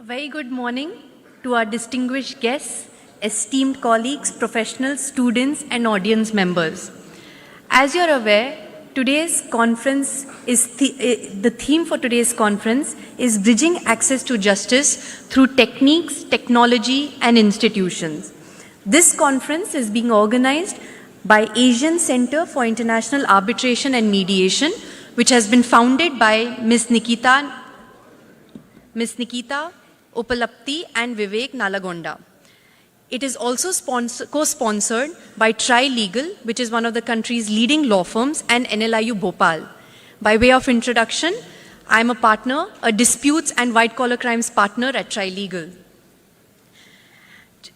Very good morning to our distinguished guests, esteemed colleagues, professionals, students, and audience members. As you're aware, today's conference is the theme for today's conference is bridging access to justice through techniques, technology, and institutions. This conference is being organized by Asian Center for International Arbitration and Mediation, which has been founded by Ms. Nikita Uppalapti and Vivek Nalagonda. It is also co-sponsored by Tri-Legal, which is one of the country's leading law firms, and NLIU Bhopal. By way of introduction, I am a partner, a disputes and white-collar crimes partner at Tri-Legal.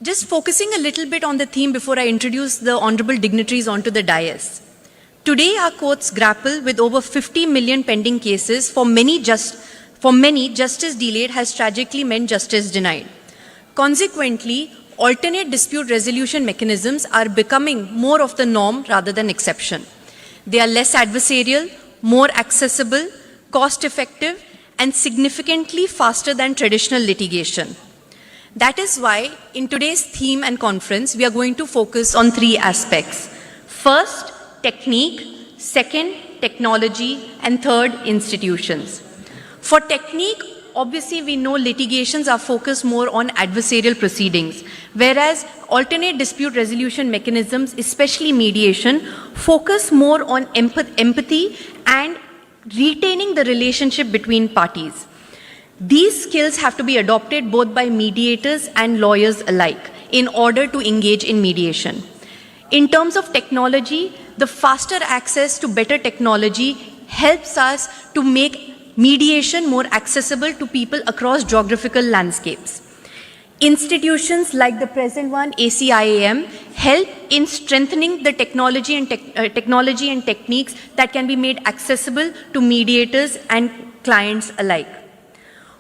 Just focusing a little bit on the theme before I introduce the honorable dignitaries onto the dais. Today, our courts grapple with over 50 million pending cases. For many, justice delayed has tragically meant justice denied. Consequently, alternate dispute resolution mechanisms are becoming more of the norm rather than exception. They are less adversarial, more accessible, cost-effective, and significantly faster than traditional litigation. That is why, in today's theme and conference, we are going to focus on three aspects. First, technique. Second, technology. And third, institutions. For technique, obviously we know litigations are focused more on adversarial proceedings, whereas alternate dispute resolution mechanisms, especially mediation, focus more on empathy and retaining the relationship between parties. These skills have to be adopted both by mediators and lawyers alike in order to engage in mediation. In terms of technology, the faster access to better technology helps us to make mediation more accessible to people across geographical landscapes. Institutions like the present one, ACIAM, help in strengthening the technology and techniques that can be made accessible to mediators and clients alike.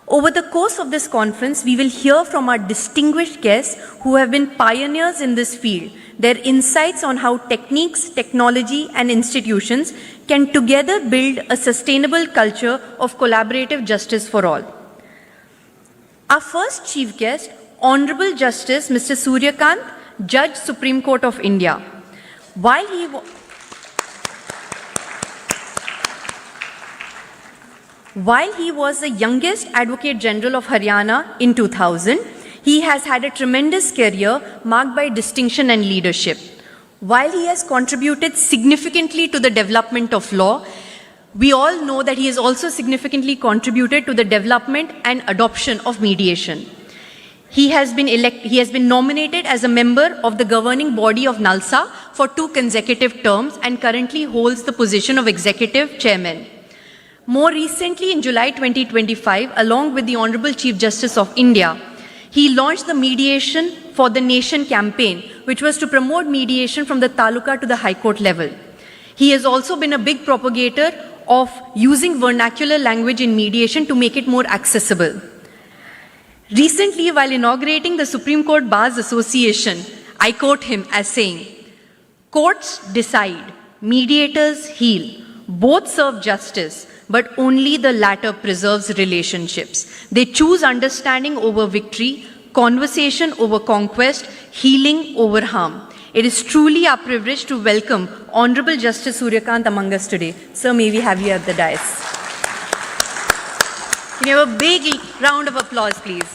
Over the course of this conference, we will hear from our distinguished guests who have been pioneers in this field, their insights on how techniques, technology, and institutions can together build a sustainable culture of collaborative justice for all. Our first chief guest, Honorable Justice Mr. Suryakant, Judge, Supreme Court of India. While he was the youngest Advocate General of Haryana in 2000, he has had a tremendous career marked by distinction and leadership. While he has contributed significantly to the development of law, we all know that he has also significantly contributed to the development and adoption of mediation. He has been nominated as a member of the governing body of NALSA for 2 consecutive terms and currently holds the position of Executive Chairman. More recently, in July 2025, along with the Honorable Chief Justice of India, he launched the Mediation for the Nation campaign, which was to promote mediation from the taluka to the High Court level. He has also been a big propagator of using vernacular language in mediation to make it more accessible. Recently, while inaugurating the Supreme Court Bars Association, I quote him as saying, "Courts decide, mediators heal. Both serve justice, but only the latter preserves relationships. They choose understanding over victory, conversation over conquest, healing over harm." It is truly our privilege to welcome Honorable Justice Suryakant among us today. Sir, may we have you at the dais? Can you have a big round of applause, please?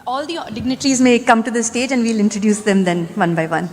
All the dignitaries may come to the stage and we'll introduce them then one by one.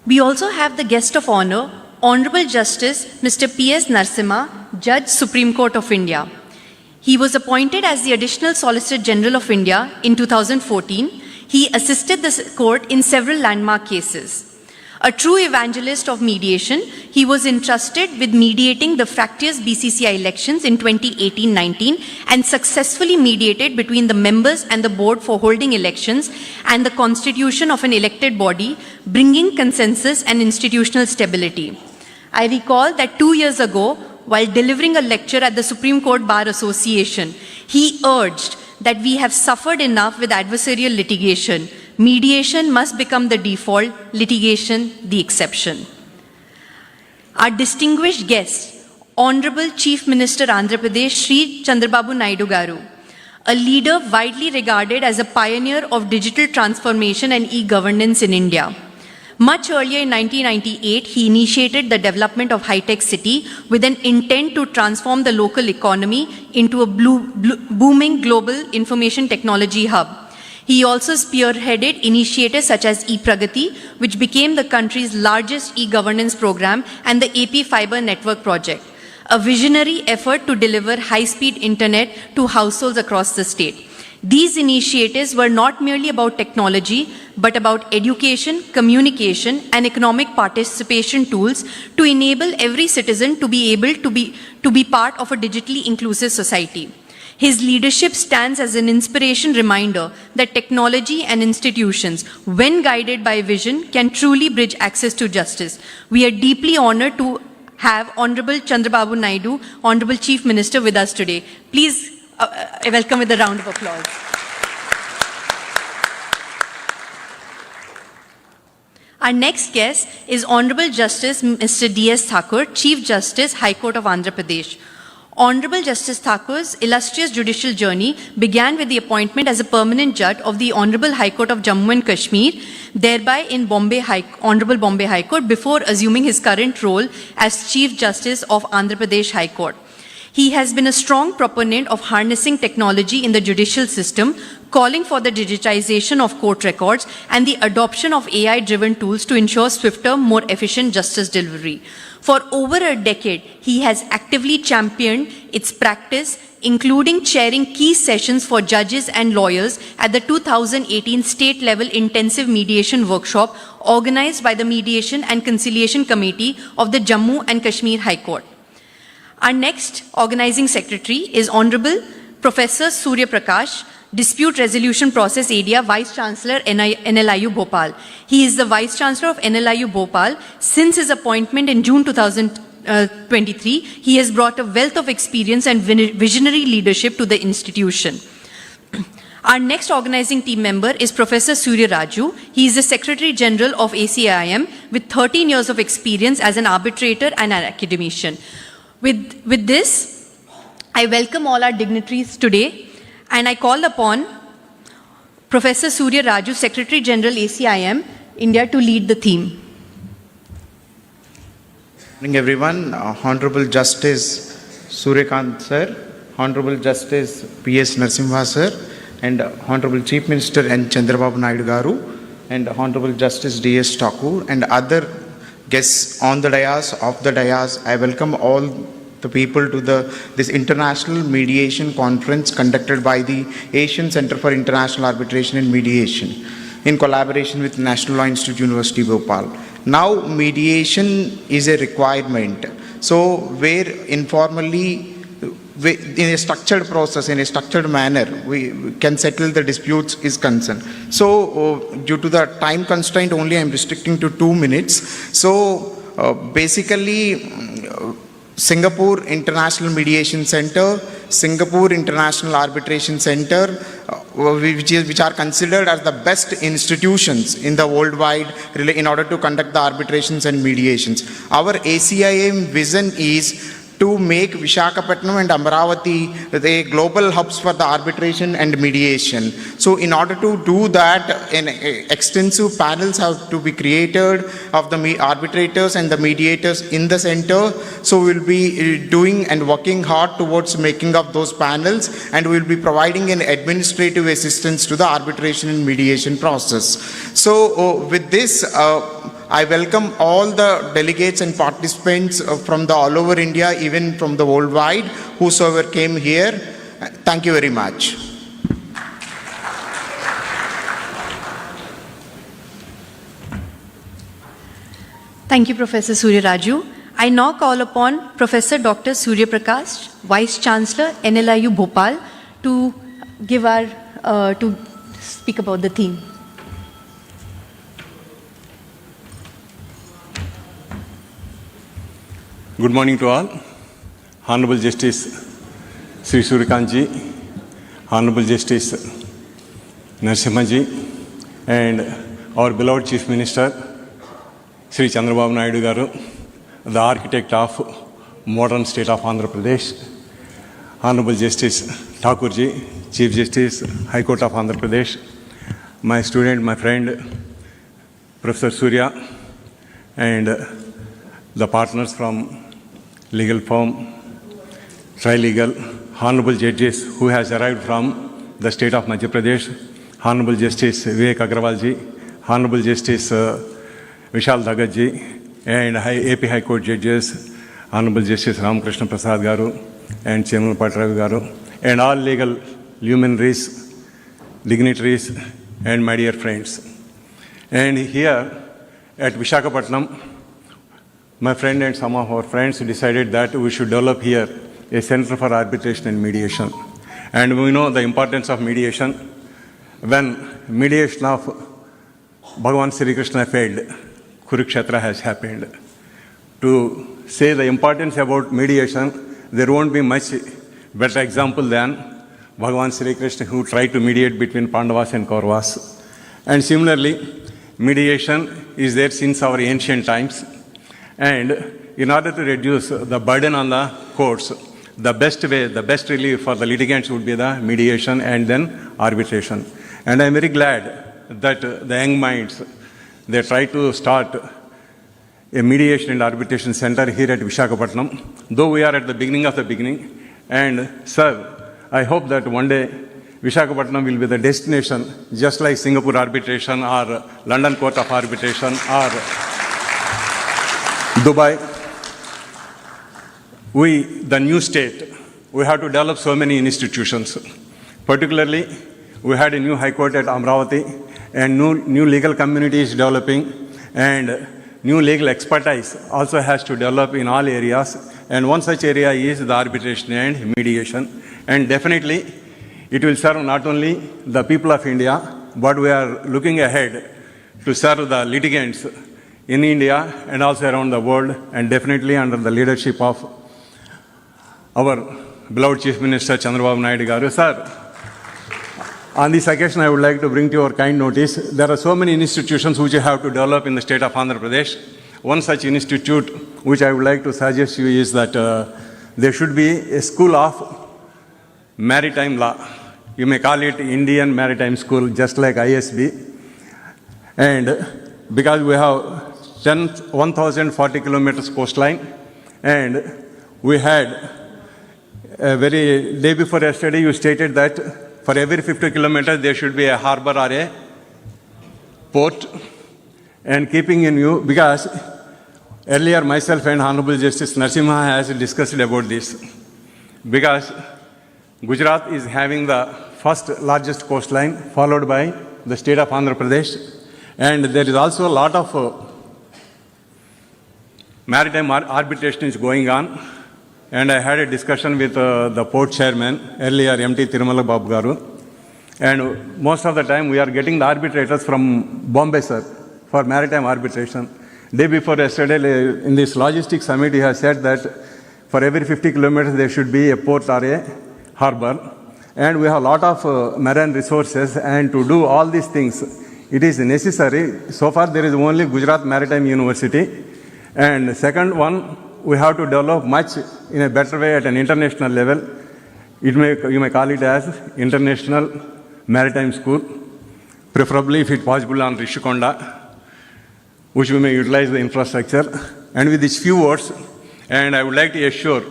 We also have the guest of honor, Honorable Justice Mr. P.S. Narasimha, Judge, Supreme Court of India. He was appointed as the Additional Solicitor General of India in 2014. He assisted the court in several landmark cases. A true evangelist of mediation, he was entrusted with mediating the fractious BCCI elections in 2018-19 and successfully mediated between the members and the board for holding elections and the constitution of an elected body, bringing consensus and institutional stability. I recall that 2 years ago, while delivering a lecture at the Supreme Court Bar Association, he urged that we have suffered enough with adversarial litigation. Mediation must become the default, litigation the exception. Our distinguished guest, Honorable Chief Minister Andhra Pradesh, Shri Chandrababu Naidu Garu, a leader widely regarded as a pioneer of digital transformation and e-governance in India. Much earlier in 1998, he initiated the development of high-tech city with an intent to transform the local economy into a booming global information technology hub. He also spearheaded initiatives such as e-Pragati, which became the country's largest e-governance program, and the AP Fiber Network project, a visionary effort to deliver high-speed internet to households across the state. These initiatives were not merely about technology, but about education, communication, and economic participation tools to enable every citizen to be able to be part of a digitally inclusive society. His leadership stands as an inspiration reminder that technology and institutions, when guided by vision, can truly bridge access to justice. We are deeply honored to have Honorable Chandrababu Naidu, Honorable Chief Minister, with us today. Please welcome with a round of applause. Our next guest is Honorable Justice Mr. D.S. Thakur, Chief Justice, High Court of Andhra Pradesh. Honorable Justice Thakur's illustrious judicial journey began with the appointment as a permanent judge of the Honorable High Court of Jammu and Kashmir, thereby in Honorable Bombay High Court, before assuming his current role as Chief Justice of Andhra Pradesh High Court. He has been a strong proponent of harnessing technology in the judicial system, calling for the digitization of court records and the adoption of AI-driven tools to ensure swifter, more efficient justice delivery. For over a decade, he has actively championed its practice, including chairing key sessions for judges and lawyers at the 2018 state-level intensive mediation workshop organized by the Mediation and Conciliation Committee of the Jammu and Kashmir High Court. Our next organizing secretary is Honorable Professor Surya Prakash, Dispute Resolution Process Area Vice Chancellor NLIU Bhopal. He is the Vice Chancellor of NLIU Bhopal. Since his appointment in June 2023, he has brought a wealth of experience and visionary leadership to the institution. Our next organizing team member is Professor Surya Raju. He is the Secretary General of ACIM with 13 years of experience as an arbitrator and an academician. With this, I welcome all our dignitaries today, and I call upon Professor Surya Raju, Secretary General ACIM, India, to lead the theme. Good morning, everyone. Honorable Justice Suryakant sir, Honorable Justice P.S. Narasimha sir, and Honorable Chief Minister N. Chandrababu Naidu Garu, and Honorable Justice D.S. Thakur, and other guests on the dais, off the dais. I welcome all the people to this international mediation conference conducted by the Asian Center for International Arbitration and Mediation in collaboration with National Law Institute, University of Bhopal. Now, mediation is a requirement. So, where informally, in a structured process, in a structured manner, we can settle the disputes is concerned. So, due to the time constraint, only I am restricting to 2 minutes. So, basically, Singapore International Mediation Center, Singapore International Arbitration Center, which are considered as the best institutions in the worldwide in order to conduct the arbitrations and mediations. Our ACIM vision is to make Visakhapatnam and Amravati the global hubs for the arbitration and mediation. So in order to do that, extensive panels have to be created of the arbitrators and the mediators in the center. So we'll be doing and working hard towards making up those panels, and we'll be providing an administrative assistance to the arbitration and mediation process. So with this, I welcome all the delegates and participants from the all over India, even from the worldwide, whosoever came here. Thank you very much. Thank you, Professor Surya Raju. I now call upon Professor Dr. Surya Prakash, Vice Chancellor, NLIU Bhopal, to give to speak about the theme. Good morning to all. Honorable Justice Sri Suryakanji, Honorable Justice Narasimhaji, and our beloved Chief Minister Sri Chandrababu Naidu Garu, the architect of modern state of Andhra Pradesh, Honorable Justice Thakurji, Chief Justice, High Court of Andhra Pradesh, my student, my friend, Professor Surya, and the partners from legal firm, Trilegal, Honorable Judges who has arrived from the state of Madhya Pradesh, Honorable Justice Vivek Agrawalji, Honorable Justice Vishal Dhagatji, and AP High Court Judges, Honorable Justice Ramakrishna Prasad Garu, and Chennal Patravi Garu, and all legal luminaries, dignitaries, and my dear friends. And here at Visakhapatnam, my friend and some of our friends decided that we should develop here a center for arbitration and mediation. And we know the importance of mediation. When mediation of Bhagavan Sri Krishna failed, Kurukshetra has happened. To say the importance about mediation, there won't be much better example than Bhagavan Sri Krishna, who tried to mediate between Pandavas and Kauravas. And similarly, mediation is there since our ancient times. And in order to reduce the burden on the courts, the best way, the best relief for the litigants would be the mediation and then arbitration. And I'm very glad that the young minds, they try to start a mediation and arbitration center here at Visakhapatnam, though we are at the beginning of the beginning. And sir, I hope that one day Visakhapatnam will be the destination, just like Singapore arbitration or London Court of Arbitration or Dubai. We, the new state, we have to develop so many institutions. Particularly, we had a new High Court at Amravati, and new legal community is developing, and new legal expertise also has to develop in all areas. And one such area is the arbitration and mediation. And definitely, it will serve not only the people of India, but we are looking ahead to serve the litigants in India and also around the world, and definitely under the leadership of our beloved Chief Minister Chandrababu Naidu Garu. Sir, on this occasion, I would like to bring to your kind notice, there are so many institutions which you have to develop in the state of Andhra Pradesh. One such institute which I would like to suggest you is that there should be a school of maritime law. You may call it Indian Maritime School, just like ISB. And because we have 1,040 kilometers coastline, and we had a very day before yesterday, you stated that for every 50 kilometers there should be a harbor or a port. And keeping in view, because earlier myself and Honorable Justice Narasimha has discussed about this, because Gujarat is having the first largest coastline, followed by the state of Andhra Pradesh, and there is also a lot of maritime arbitration is going on. And I had a discussion with the port chairman earlier, MT Tirumala Babu Garu, and most of the time we are getting the arbitrators from Bombay, sir, for maritime arbitration. Day before yesterday, in this logistics summit, he has said that for every 50 kilometers there should be a port or a harbor. And we have a lot of marine resources, and to do all these things, it is necessary. So far there is only Gujarat Maritime University. And second one, we have to develop much in a better way at an international level. You may call it as International Maritime School, preferably if it's possible on Rishikonda, which we may utilize the infrastructure. And with these few words, and I would like to assure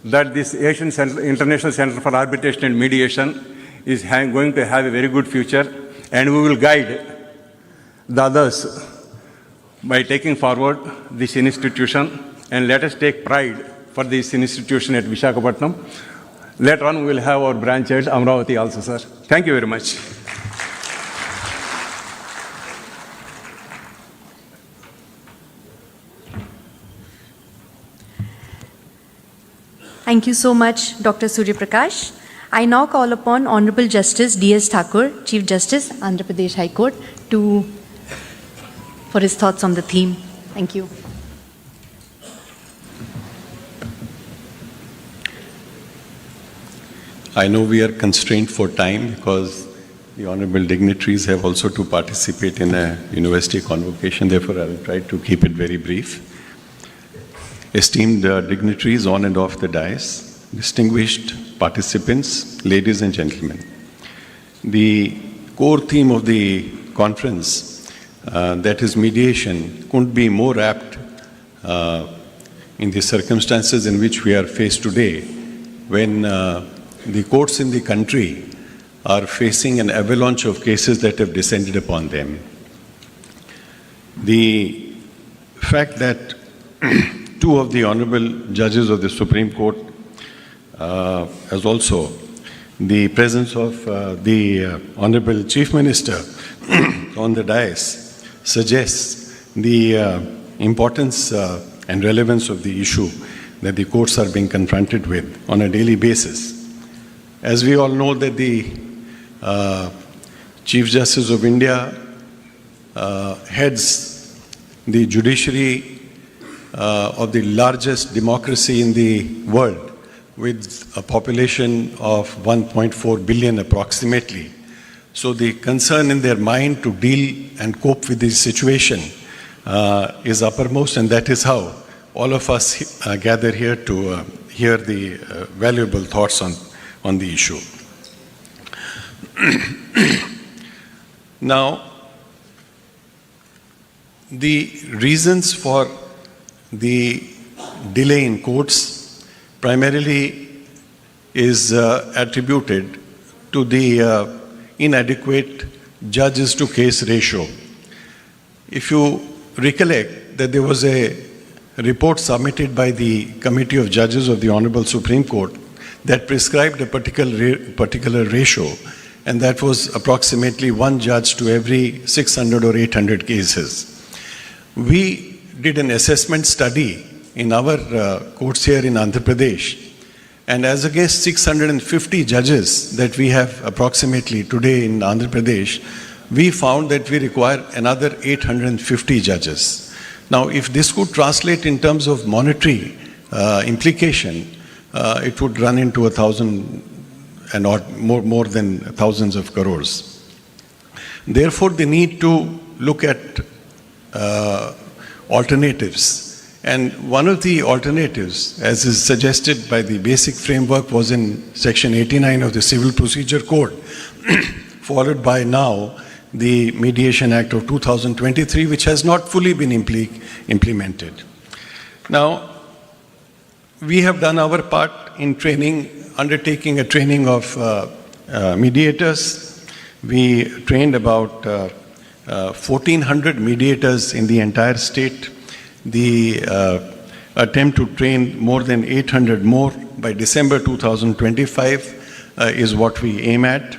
that this Asian International Center for Arbitration and Mediation is going to have a very good future, and we will guide the others by taking forward this institution, and let us take pride for this institution at Visakhapatnam. Later on, we will have our branch at Amravati also, sir. Thank you very much. Thank you so much, Dr. Surya Prakash. I now call upon Honorable Justice D.S. Thakur, Chief Justice, Andhra Pradesh High Court, for his thoughts on the theme. Thank you. I know we are constrained for time because the honorable dignitaries have also to participate in a university convocation. Therefore, I will try to keep it very brief. Esteemed dignitaries on and off the dais, distinguished participants, ladies and gentlemen. The core theme of the conference, that is mediation, couldn't be more apt in the circumstances in which we are faced today, when the courts in the country are facing an avalanche of cases that have descended upon them. The fact that two of the honorable judges of the Supreme Court, as also the presence of the honorable Chief Minister on the dais, suggests the importance and relevance of the issue that the courts are being confronted with on a daily basis. As we all know that the Chief Justice of India heads the judiciary of the largest democracy in the world, with a population of 1.4 billion approximately. So the concern in their mind to deal and cope with this situation is uppermost, and that is how all of us gather here to hear the valuable thoughts on the issue. Now, the reasons for the delay in courts primarily is attributed to the inadequate judges to case ratio. If you recollect that there was a report submitted by the Committee of Judges of the Honorable Supreme Court that prescribed a particular ratio, and that was approximately one judge to every 600 or 800 cases. We did an assessment study in our courts here in Andhra Pradesh, and as against 650 judges that we have approximately today in Andhra Pradesh, we found that we require another 850 judges. Now, if this could translate in terms of monetary implication, it would run into 1,000 and more than thousands of crores. Therefore, the need to look at alternatives. And one of the alternatives, as is suggested by the basic framework, was in Section 89 of the Civil Procedure Code, followed by now the Mediation Act of 2023, which has not fully been implemented. Now, we have done our part in undertaking a training of mediators. We trained about 1,400 mediators in the entire state. The attempt to train more than 800 more by December 2025 is what we aim at.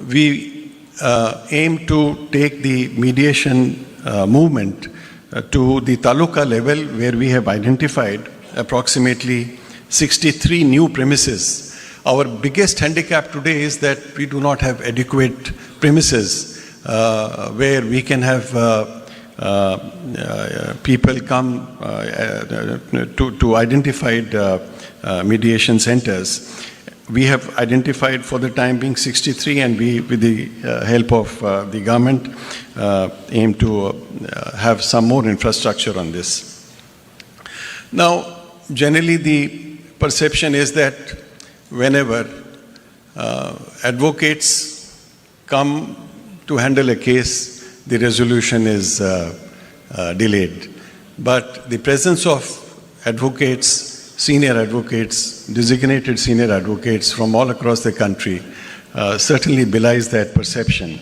We aim to take the mediation movement to the taluka level, where we have identified approximately 63 new premises. Our biggest handicap today is that we do not have adequate premises where we can have people come to identified mediation centers. We have identified for the time being 63, and we, with the help of the government, aim to have some more infrastructure on this. Now, generally the perception is that whenever advocates come to handle a case, the resolution is delayed. But the presence of advocates, senior advocates, designated senior advocates from all across the country certainly belies that perception.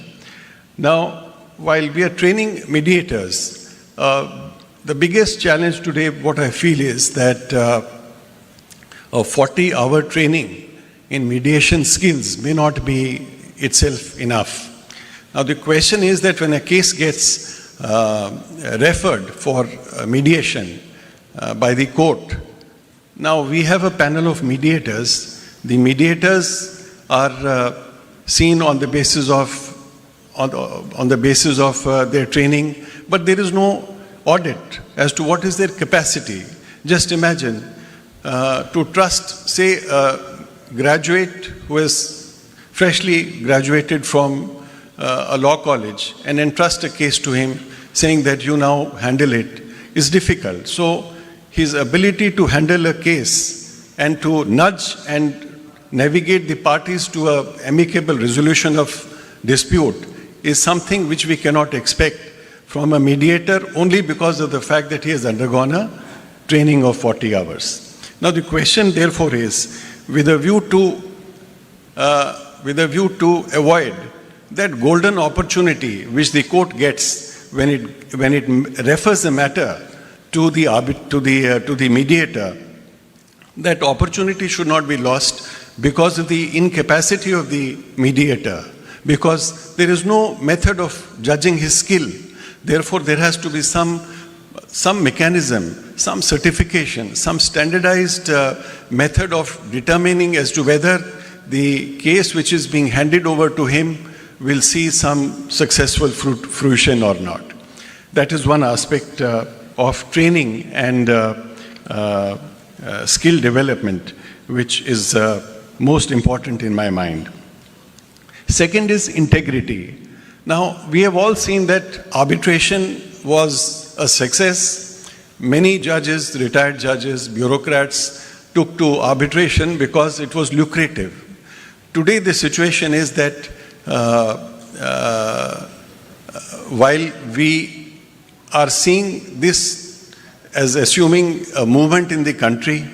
Now, while we are training mediators, The biggest challenge today, what I feel is that a 40-hour training in mediation skills may not be itself enough. Now the question is that when a case gets referred for mediation by the court, now we have a panel of mediators. The mediators are seen on the basis of their training, but there is no audit as to what is their capacity. Just imagine to trust, say, a graduate who has freshly graduated from a law college and entrust a case to him saying that you now handle it is difficult. So his ability to handle a case and to nudge and navigate the parties to an amicable resolution of dispute is something which we cannot expect from a mediator only because of the fact that he has undergone a training of 40 hours. Now the question therefore is, with a view to avoid that golden opportunity which the court gets when it refers the matter to the mediator, that opportunity should not be lost because of the incapacity of the mediator, because there is no method of judging his skill. Therefore, there has to be some mechanism, some certification, some standardized method of determining as to whether the case which is being handed over to him will see some successful fruition or not. That is one aspect of training and skill development, which is most important in my mind. Second is integrity. Now, we have all seen that arbitration was a success. Many judges, retired judges, bureaucrats took to arbitration because it was lucrative. Today, the situation is that while we are seeing this as assuming a movement in the country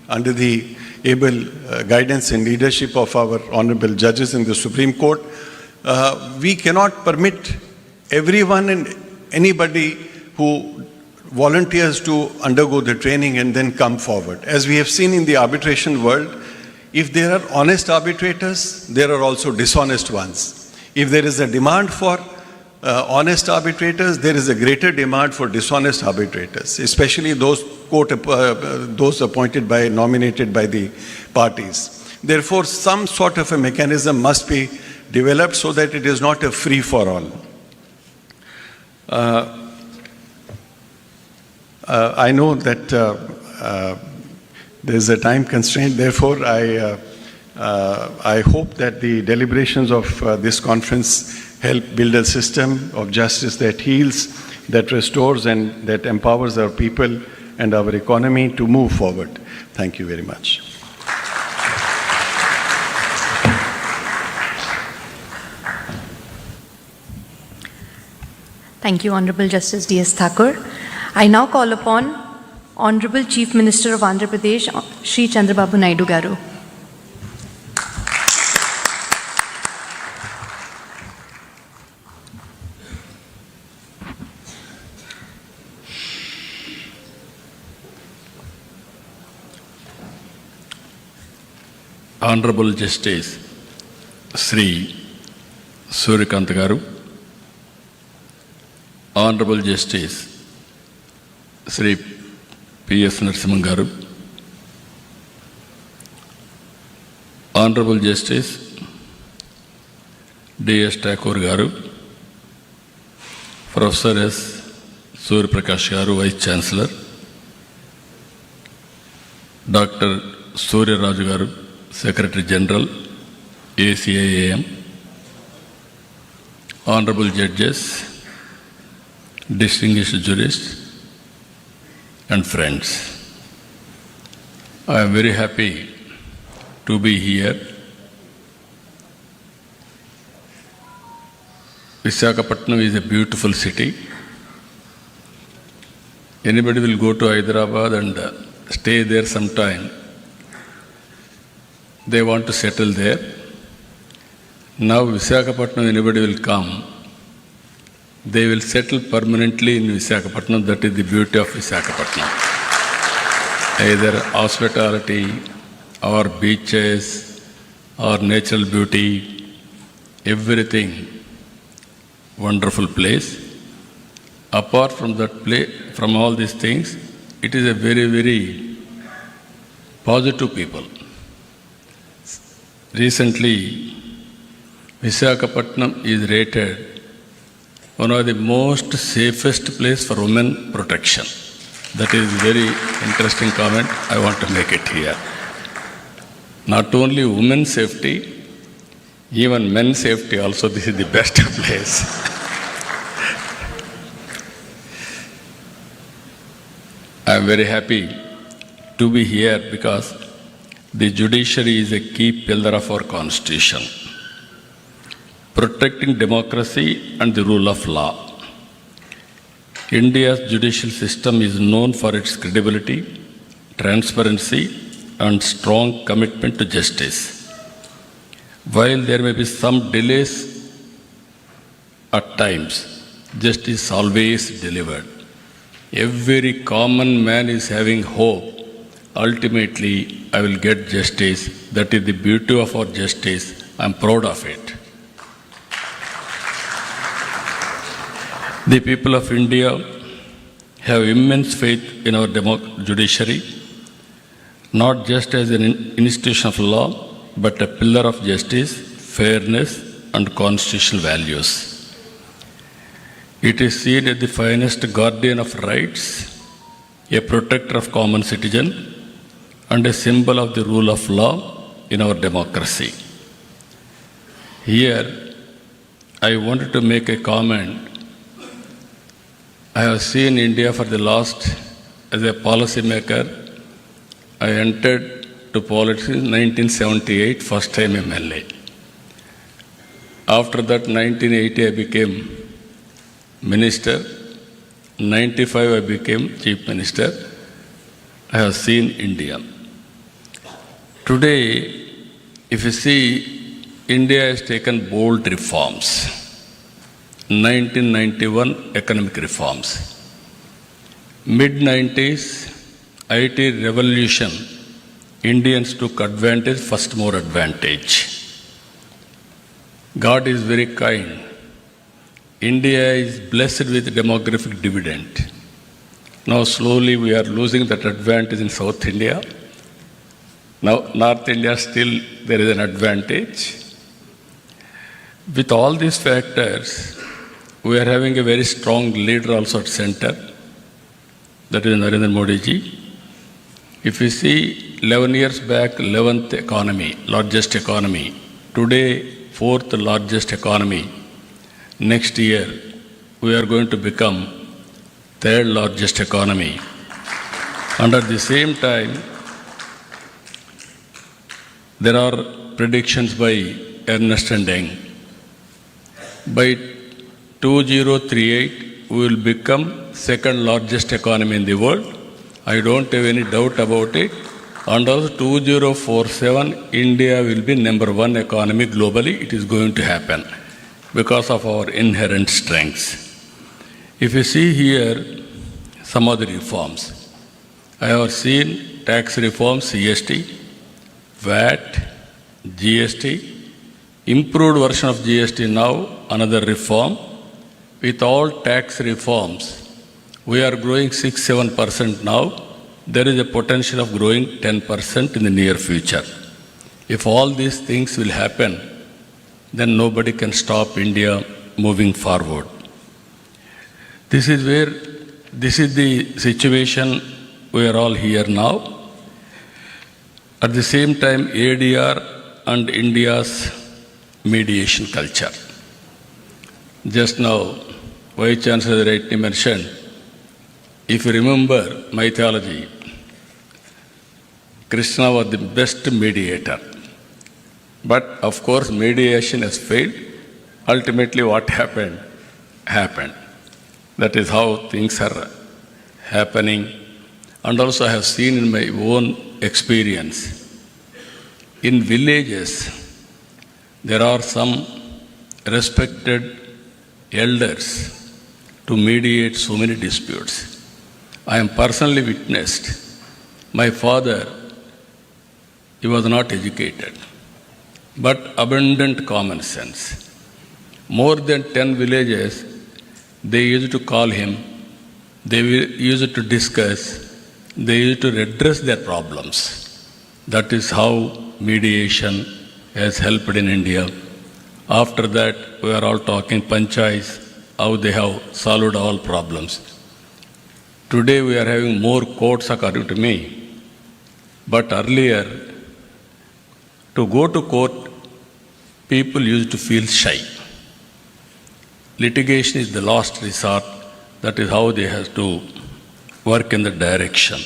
under the able guidance and leadership of our honorable judges in the Supreme Court, we cannot permit everyone and anybody who volunteers to undergo the training and then come forward. As we have seen in the arbitration world, if there are honest arbitrators, there are also dishonest ones. If there is a demand for honest arbitrators, there is a greater demand for dishonest arbitrators, especially those appointed by, nominated by the parties. Therefore, some sort of a mechanism must be developed so that it is not a free-for-all. I know that there is a time constraint, therefore I hope that the deliberations of this conference help build a system of justice that heals, that restores, and that empowers our people and our economy to move forward. Thank you very much. Thank you, Honorable Justice D.S. Thakur. I now call upon Honorable Chief Minister of Andhra Pradesh, Shri Chandrababu Naidu Garu. Honorable Justice Sri Suryakant Garu, Honorable Justice Sri P.S. Narasimhan Garu, Honorable Justice D.S. Thakur Garu, Professor S. Surya Prakash Garu, Vice Chancellor, Dr. Surya Raju Garu, Secretary General, ACIAM, Honorable Judges, distinguished jurists, and friends. I am very happy to be here. Visakhapatnam is a beautiful city. Anybody will go to Hyderabad and stay there sometime. They want to settle there. Now Visakhapatnam, anybody will come. they will settle permanently in Visakhapatnam. That is the beauty of Visakhapatnam. Either hospitality or beaches or natural beauty, everything wonderful place. Apart from that place, from all these things, it is a very, very positive people. Recently, Visakhapatnam is rated one of the most safest place for women protection. That is very interesting comment. I want to make it here. Not only women's safety, even men's safety also, this is the best place. I am very happy to be here because the judiciary is a key pillar of our constitution, protecting democracy and the rule of law. India's judicial system is known for its credibility, transparency, and strong commitment to justice. While there may be some delays at times, justice is always delivered. Every common man is having hope. Ultimately, I will get justice. That is the beauty of our justice. I am proud of it. The people of India have immense faith in our judiciary, not just as an institution of law, but a pillar of justice, fairness, and constitutional values. It is seen as the finest guardian of rights, a protector of common citizen, and a symbol of the rule of law in our democracy. Here, I wanted to make a comment. I have seen India for the last, as a policy maker, I entered to politics in 1978, first time MLA. After that, 1980, I became Minister. 95, I became Chief Minister. I have seen India. Today, if you see, India has taken bold reforms. 1991 economic reforms. Mid-90s, IT revolution, Indians took advantage, first more advantage. God is very kind. India is blessed with demographic dividend. Now slowly we are losing that advantage in South India. Now North India still there is an advantage. With all these factors, we are having a very strong leader also at center. That is Narendra Modi ji. If you see 11 years back, 11th economy, largest economy. Today, 4th largest economy. Next year, we are going to become 3rd largest economy. And at the same time, there are predictions by Ernst & Young. By 2038, we will become 2nd largest economy in the world. I don't have any doubt about it. And also 2047, India will be number 1 economy globally. It is going to happen because of our inherent strengths. If you see here some of the reforms, I have seen tax reforms, CST, VAT, GST, improved version of GST now, another reform. With all tax reforms, we are growing 6-7% now. There is a potential of growing 10% in the near future. If all these things will happen, then nobody can stop India moving forward. This is the situation we are all here now. At the same time, ADR and India's mediation culture. Just now, Vice Chancellor rightly mentioned, if you remember mythology, Krishna was the best mediator. But of course, mediation has failed. Ultimately, what happened, happened. That is how things are happening. And also, I have seen in my own experience, in villages, there are some respected elders to mediate so many disputes. I am personally witnessed. My father, he was not educated, but abundant common sense. More than 10 villages, they used to call him, they used to discuss, they used to redress their problems. That is how mediation has helped in India. After that, we are all talking panchayats, how they have solved all problems. Today we are having more courts according to me. But earlier, to go to court, people used to feel shy. Litigation is the last resort. That is how they have to work in the direction.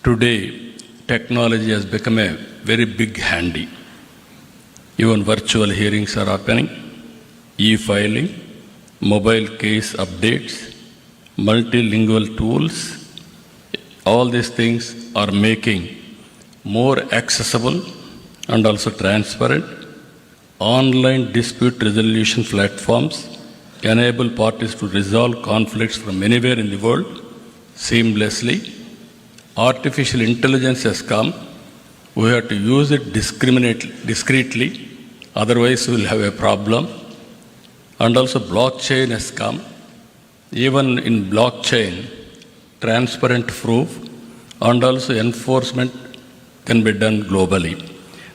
Today, technology has become a very big handy. Even virtual hearings are happening, e-filing, mobile case updates, multilingual tools. All these things are making more accessible and also transparent. Online dispute resolution platforms enable parties to resolve conflicts from anywhere in the world seamlessly. Artificial intelligence has come. We have to use it discreetly, otherwise we will have a problem. And also blockchain has come. Even in blockchain, transparent proof and also enforcement can be done globally.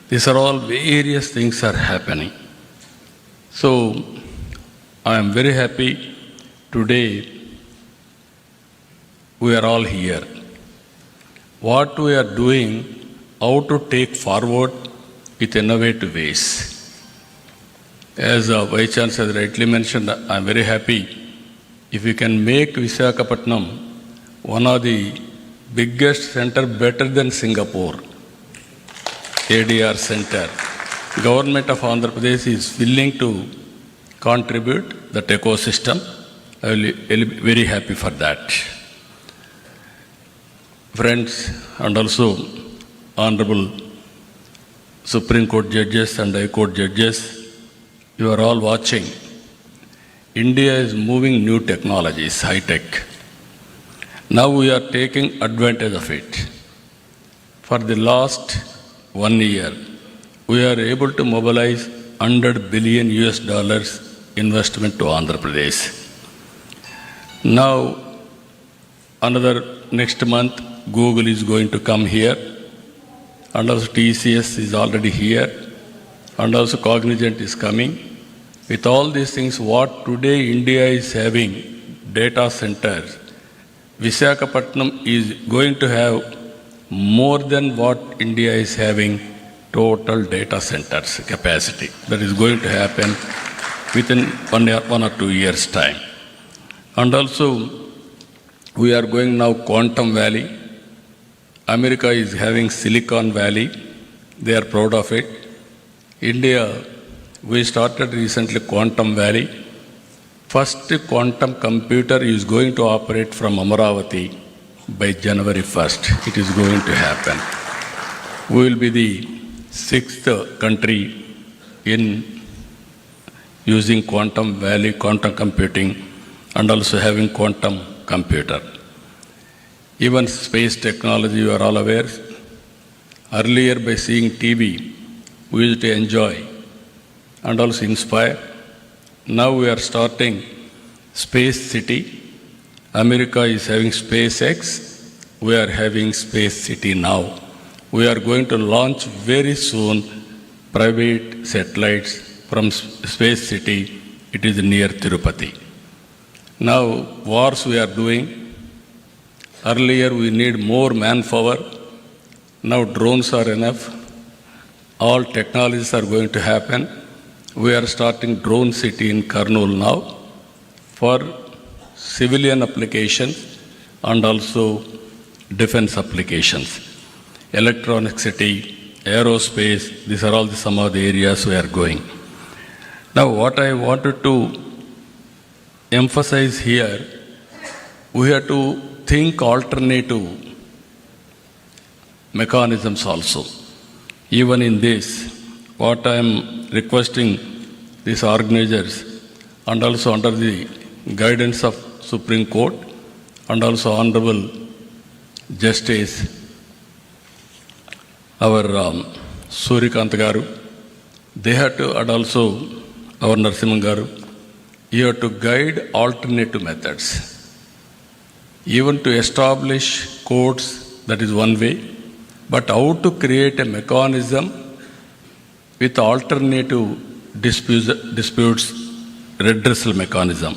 These are all various things are happening. So, I am very happy today we are all here. What we are doing, how to take forward with innovative ways. As Vice Chancellor rightly mentioned, I am very happy if we can make Visakhapatnam one of the biggest center better than Singapore. ADR center. Government of Andhra Pradesh is willing to contribute that ecosystem. I will be very happy for that. Friends, and also Honorable Supreme Court judges and High Court judges, you are all watching. India is moving new technologies, high-tech. Now we are taking advantage of it. For the last 1 year, we are able to mobilize $100 billion investment to Andhra Pradesh. Now, next month, Google is going to come here, and also TCS is already here, and also Cognizant is coming. With all these things, what today India is having, data centers, Visakhapatnam is going to have more than what India is having total data centers capacity. That is going to happen within 1 or 2 years' time. And also, we are going now Quantum Valley. America is having Silicon Valley. They are proud of it. India, we started recently Quantum Valley. First quantum computer is going to operate from Amaravati by January 1st. It is going to happen. We will be the 6th country in using Quantum Valley, quantum computing, and also having quantum computer. Even space technology, you are all aware. Earlier, by seeing TV, we used to enjoy and also inspire. Now we are starting Space City. America is having SpaceX. We are having Space City now. We are going to launch very soon private satellites from Space City. It is near Tirupati. Now, wars we are doing. Earlier we need more manpower. Now drones are enough. All technologies are going to happen. We are starting drone city in Kurnool now for civilian applications and also defense applications. Electronic city, aerospace, these are all some of the areas we are going. Now what I wanted to emphasize here, we have to think alternative mechanisms also. Even in this, what I am requesting these organizers and also under the guidance of Supreme Court and also Honorable Justice, our Surikant Garu, they had to, and also our Narasimhan Garu, you have to guide alternative methods. Even to establish courts, that is one way, but how to create a mechanism with alternative disputes redressal mechanism.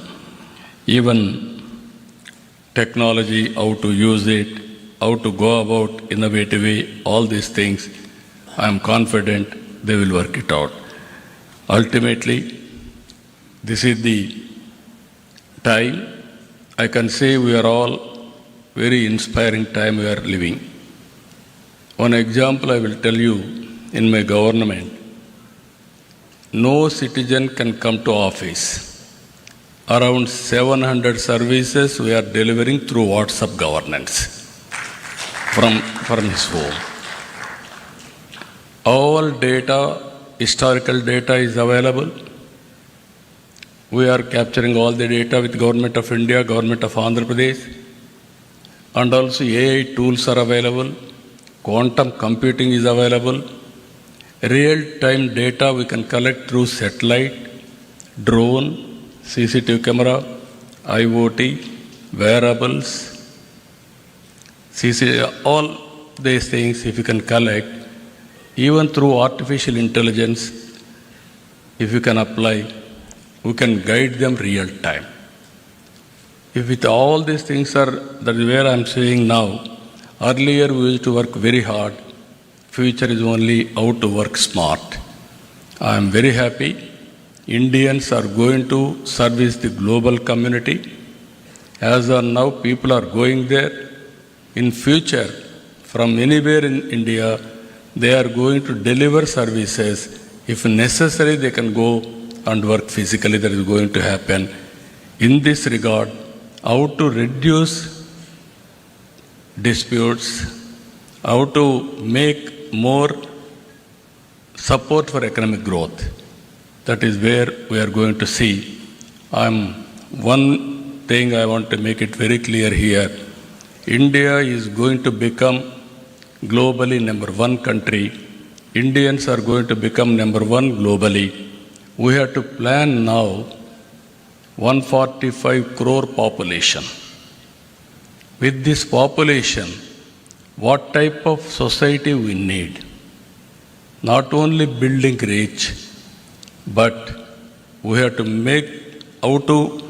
Even technology, how to use it, how to go about innovative way, all these things, I am confident they will work it out. Ultimately, this is the time, I can say we are all very inspiring time we are living. One example I will tell you, in my government, no citizen can come to office. Around 700 services we are delivering through WhatsApp governance from his home. All data, historical data is available. We are capturing all the data with Government of India, Government of Andhra Pradesh, and also AI tools are available. Quantum computing is available. Real-time data we can collect through satellite, drone, CCTV camera, IoT, wearables, all these things if you can collect, even through artificial intelligence, if you can apply, we can guide them real time. If with all these things are, that is where I am saying now, earlier we used to work very hard, future is only how to work smart. I am very happy. Indians are going to service the global community. As of now, people are going there. In future, from anywhere in India, they are going to deliver services. If necessary, they can go and work physically. That is going to happen. In this regard, how to reduce disputes, how to make more support for economic growth. That is where we are going to see. One thing I want to make it very clear here. India is going to become globally number one country. Indians are going to become number one globally. We have to plan now 145 crore population. With this population, what type of society we need? Not only building rich, but we have to make how to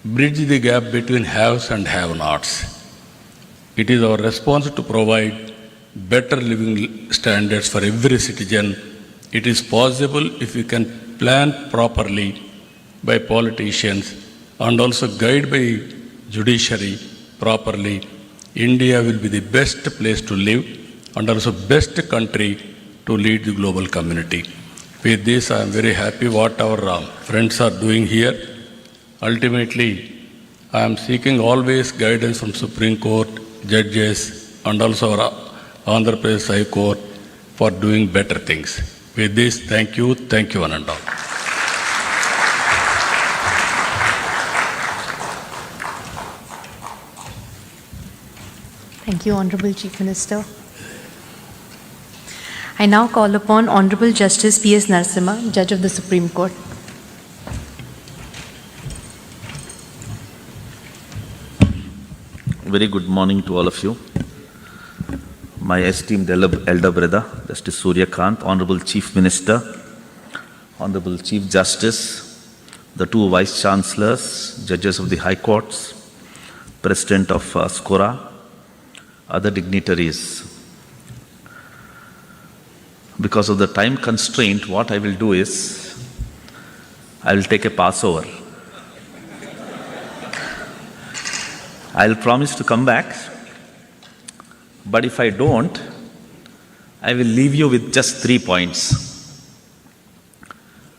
bridge the gap between haves and have-nots. It is our response to provide better living standards for every citizen. It is possible if we can plan properly by politicians and also guide by judiciary properly. India will be the best place to live and also best country to lead the global community. With this, I am very happy what our friends are doing here. Ultimately, I am seeking always guidance from Supreme Court, judges, and also our Andhra Pradesh High Court for doing better things. With this, thank you, one and all. Thank you, Honorable Chief Minister. I now call upon Honorable Justice P.S. Narasimha, Judge of the Supreme Court. Very good morning to all of you. My esteemed elder brother, Justice Suryakant, Honorable Chief Minister, Honorable Chief Justice, the two Vice Chancellors, Judges of the High Courts, President of SCORA, other dignitaries. Because of the time constraint, what I will do is, I will take a Passover. I'll promise to come back, but if I don't, I will leave you with just 3 points.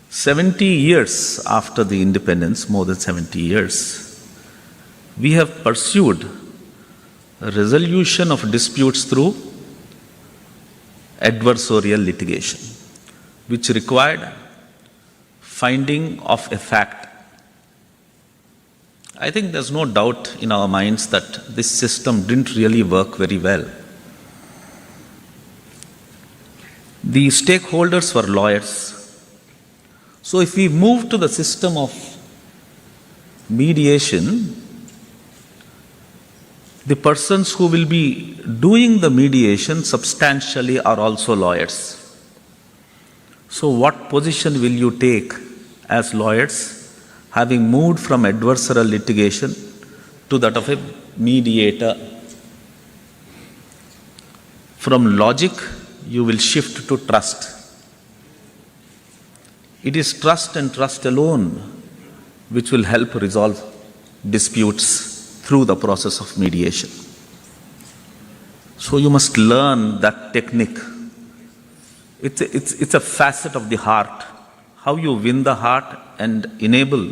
70 years after the independence, more than 70 years, we have pursued a resolution of disputes through adversarial litigation, which required finding of a fact I think there's no doubt in our minds that this system didn't really work very well. The stakeholders were lawyers. So if we move to the system of mediation, the persons who will be doing the mediation substantially are also lawyers. So what position will you take as lawyers, having moved from adversarial litigation to that of a mediator? From logic, you will shift to trust. It is trust and trust alone which will help resolve disputes through the process of mediation. So you must learn that technique. It's a facet of the heart, how you win the heart and enable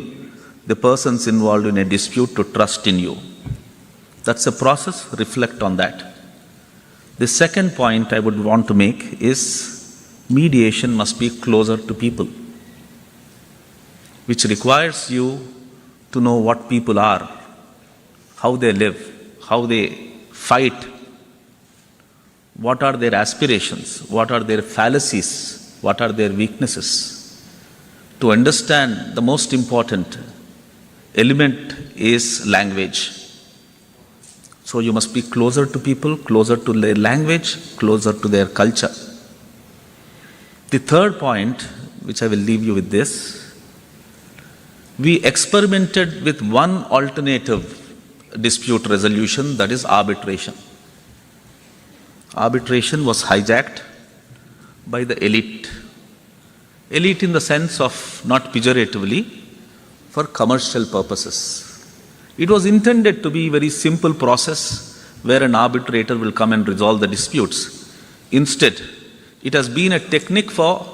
the persons involved in a dispute to trust in you. That's a process, reflect on that. The second point I would want to make is mediation must be closer to people, which requires you to know what people are, how they live, how they fight, what are their aspirations, what are their fallacies, what are their weaknesses. To understand, the most important element is language. So you must be closer to people, closer to their language, closer to their culture. The third point, which I will leave you with this, we experimented with one alternative dispute resolution, that is arbitration. Arbitration was hijacked by the elite. Elite in the sense of not pejoratively, for commercial purposes. It was intended to be a very simple process where an arbitrator will come and resolve the disputes. Instead, it has been a technique for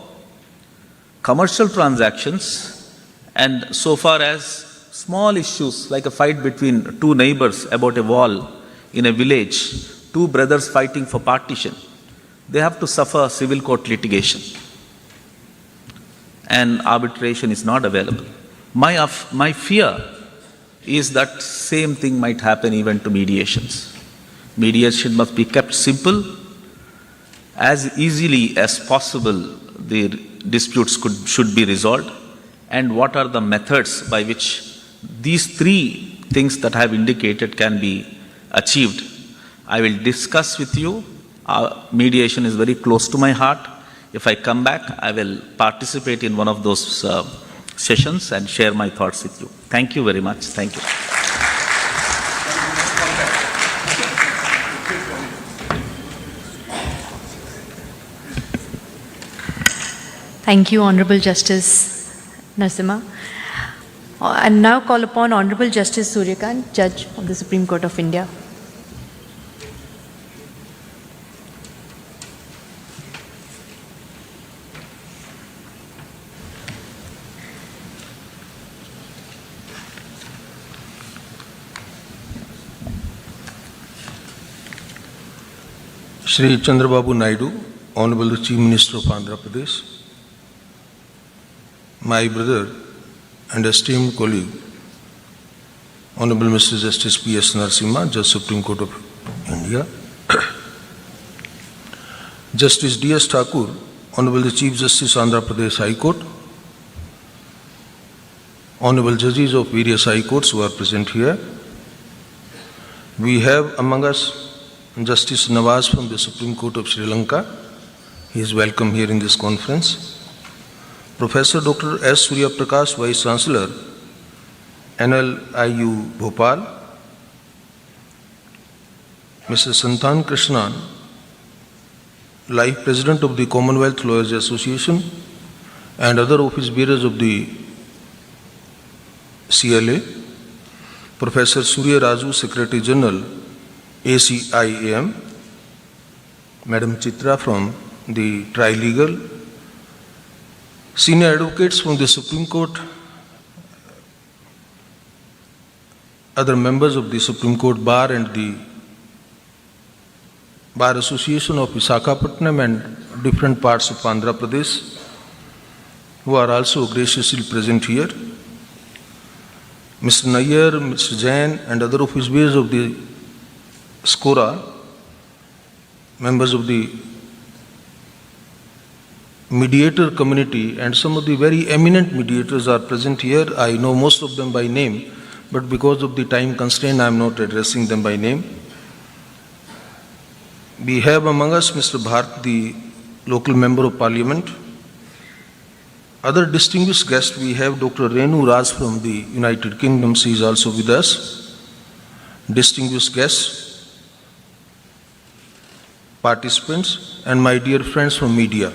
commercial transactions, and so far as small issues like a fight between two neighbors about a wall in a village, two brothers fighting for partition, they have to suffer civil court litigation. And arbitration is not available. My fear is that same thing might happen even to mediations. Mediation must be kept simple. As easily as possible, the disputes should be resolved. And what are the methods by which these three things that I have indicated can be achieved? I will discuss with you. Mediation is very close to my heart. If I come back, I will participate in one of those sessions and share my thoughts with you. Thank you very much. Thank you. Thank you, Honorable Justice Narasimha. I now call upon Honorable Justice Suryakant, Judge of the Supreme Court of India. Shri Chandrababu Naidu, Honorable the Chief Minister of Andhra Pradesh, my brother and esteemed colleague, Honorable Mr. Justice P.S. Narasimha, Judge Supreme Court of India, Justice D.S. Thakur, Honorable the Chief Justice Andhra Pradesh High Court, Honorable Judges of various High Courts who are present here. We have among us Justice Nawaz from the Supreme Court of Sri Lanka. He is welcome here in this conference. Professor Dr. S. Surya Prakash, Vice Chancellor, NLIU Bhopal. Mr. Santan Krishnan, Life President of the Commonwealth Lawyers Association and other office bearers of the CLA. Professor Surya Raju, Secretary General, ACIAM, Madam Chitra from the Trilegal, senior advocates from the Supreme Court, other members of the Supreme Court Bar and the Bar Association of Visakhapatnam and different parts of Andhra Pradesh, who are also graciously present here. Mr. Nair, Mr. Jain, and other officials of the SCORA, members of the mediator community, and some of the very eminent mediators are present here. I know most of them by name, but because of the time constraint, I am not addressing them by name. We have among us Mr. Bharat, the local member of parliament. Other distinguished guests, we have Dr. Renu Raj from the United Kingdom. She is also with us. Distinguished guests, participants, and my dear friends from media.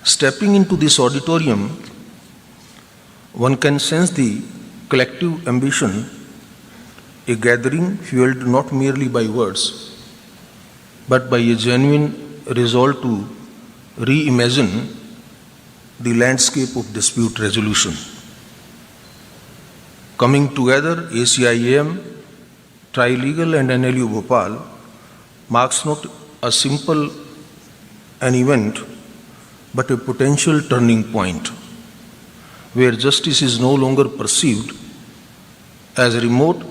Stepping into this auditorium, one can sense the collective ambition, a gathering fueled not merely by words, but by a genuine resolve to reimagine the landscape of dispute resolution. Coming together, ACIAM, Trilegal and NLU Bhopal marks not a simple an event, but a potential turning point where justice is no longer perceived as remote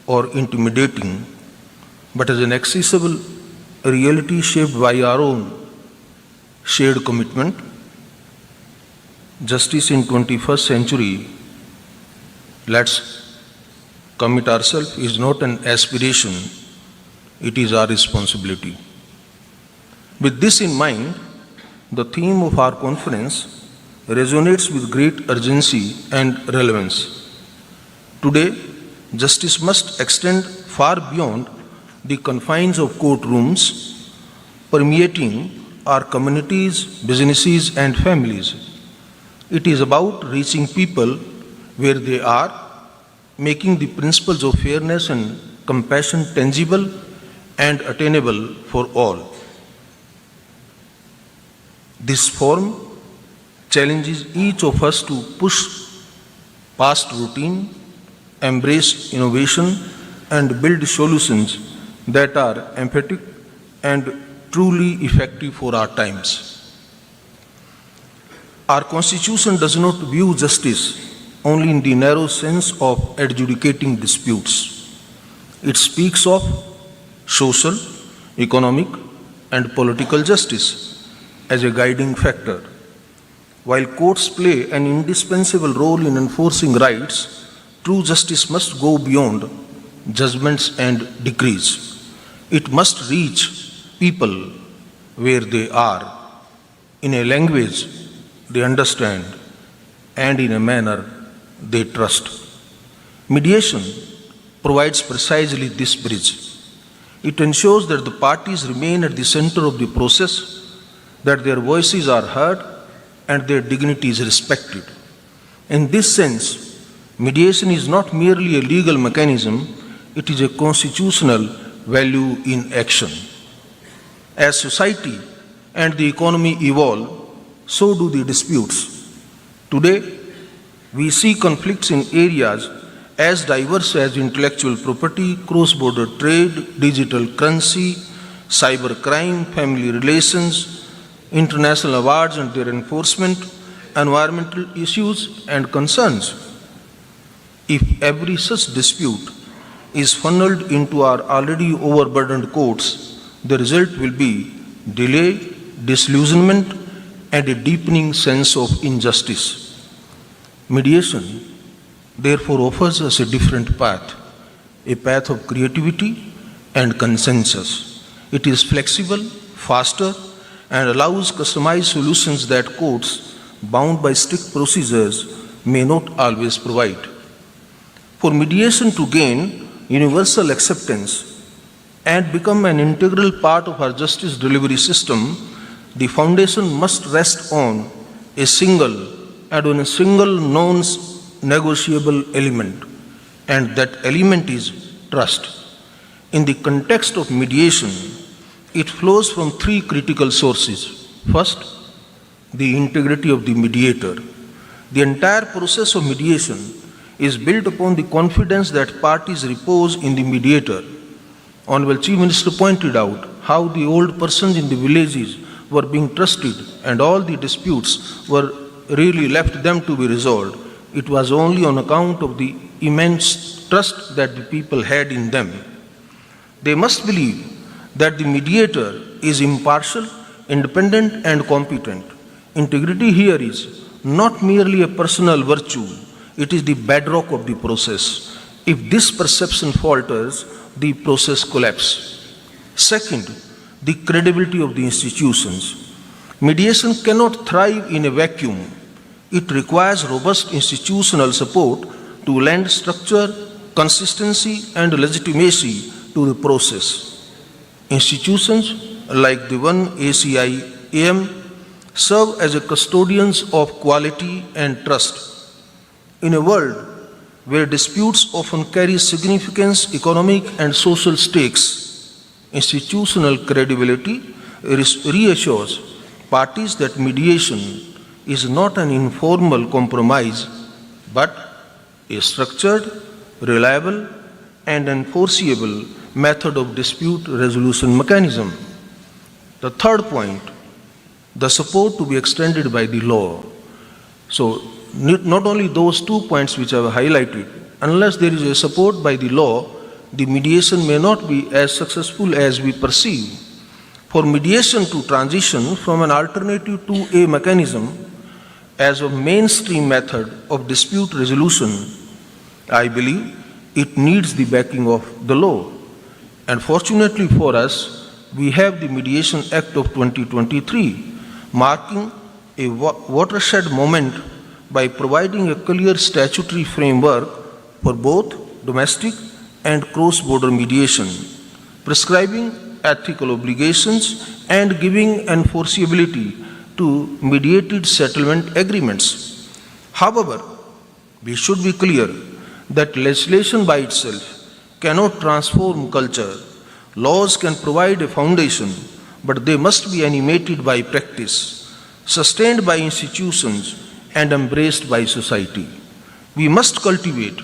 or intimidating, but as an accessible reality shaped by our own shared commitment. Justice in 21st century, let's commit ourselves, is not an aspiration, it is our responsibility. With this in mind, the theme of our conference resonates with great urgency and relevance. Today, justice must extend far beyond the confines of courtrooms, permeating our communities, businesses, and families. It is about reaching people where they are, making the principles of fairness and compassion tangible and attainable for all. This forum challenges each of us to push past routine, embrace innovation, and build solutions that are emphatic and truly effective for our times. Our Constitution does not view justice only in the narrow sense of adjudicating disputes. It speaks of social, economic, and political justice as a guiding factor. While courts play an indispensable role in enforcing rights, true justice must go beyond judgments and decrees. It must reach people where they are, in a language they understand, and in a manner they trust. Mediation provides precisely this bridge. It ensures that the parties remain at the center of the process, that their voices are heard, and their dignity is respected. In this sense, mediation is not merely a legal mechanism, it is a constitutional value in action. As society and the economy evolve, so do the disputes. Today, we see conflicts in areas as diverse as intellectual property, cross-border trade, digital currency, cybercrime, family relations, international awards and their enforcement, environmental issues and concerns. If every such dispute is funneled into our already overburdened courts, the result will be delay, disillusionment, and a deepening sense of injustice. Mediation, therefore, offers us a different path, a path of creativity and consensus. It is flexible, faster, and allows customized solutions that courts, bound by strict procedures, may not always provide. For mediation to gain universal acceptance and become an integral part of our justice delivery system, the foundation must rest on a single non-negotiable element, and that element is trust. In the context of mediation, it flows from three critical sources. First, the integrity of the mediator. The entire process of mediation is built upon the confidence that parties repose in the mediator. Honorable Chief Minister pointed out how the old persons in the villages were being trusted and all the disputes were really left them to be resolved. it was only on account of the immense trust that the people had in them. They must believe that the mediator is impartial, independent, and competent. Integrity here is not merely a personal virtue, it is the bedrock of the process. If this perception falters, the process collapses. Second, the credibility of the institutions. Mediation cannot thrive in a vacuum. It requires robust institutional support to lend structure, consistency, and legitimacy to the process. Institutions like the one ACI-AM serve as a custodians of quality and trust. In a world where disputes often carry significant economic and social stakes, institutional credibility reassures parties that mediation is not an informal compromise, but a structured, reliable, and enforceable method of dispute resolution mechanism. The third point, the support to be extended by the law. So, not only those 2 points which I have highlighted, unless there is a support by the law, the mediation may not be as successful as we perceive. For mediation to transition from an alternative to a mechanism as a mainstream method of dispute resolution, I believe it needs the backing of the law. And fortunately for us, we have the Mediation Act of 2023, marking a watershed moment by providing a clear statutory framework for both domestic and cross-border mediation, prescribing ethical obligations and giving enforceability to mediated settlement agreements. However, we should be clear that legislation by itself cannot transform culture. Laws can provide a foundation, but they must be animated by practice, sustained by institutions, and embraced by society. We must cultivate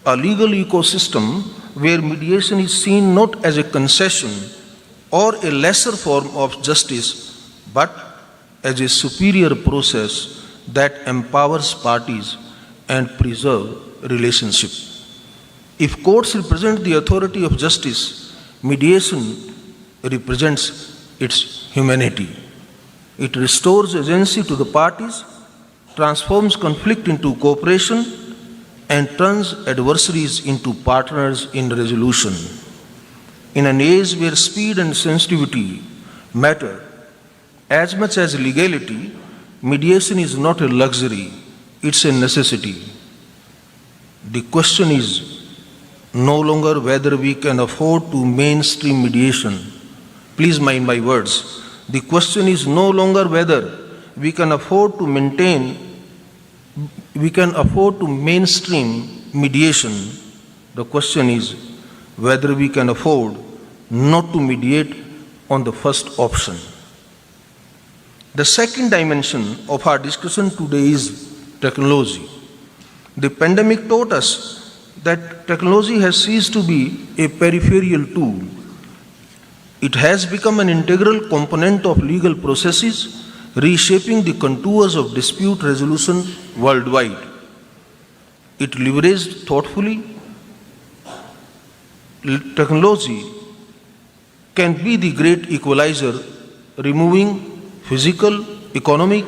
a legal ecosystem where mediation is seen not as a concession or a lesser form of justice, but as a superior process that empowers parties and preserves relationship. If courts represent the authority of justice, mediation represents its humanity. It restores agency to the parties, transforms conflict into cooperation, and turns adversaries into partners in resolution. In an age where speed and sensitivity matter as much as legality, mediation is not a luxury, it's a necessity. The question is no longer whether we can afford to mainstream mediation. Please mind my words. The question is no longer whether we can afford to mainstream mediation. The question is whether we can afford not to mediate on the first option. The second dimension of our discussion today is technology. The pandemic taught us that technology has ceased to be a peripheral tool. It has become an integral component of legal processes, reshaping the contours of dispute resolution worldwide. It leveraged thoughtfully. Technology can be the great equalizer, removing physical, economic,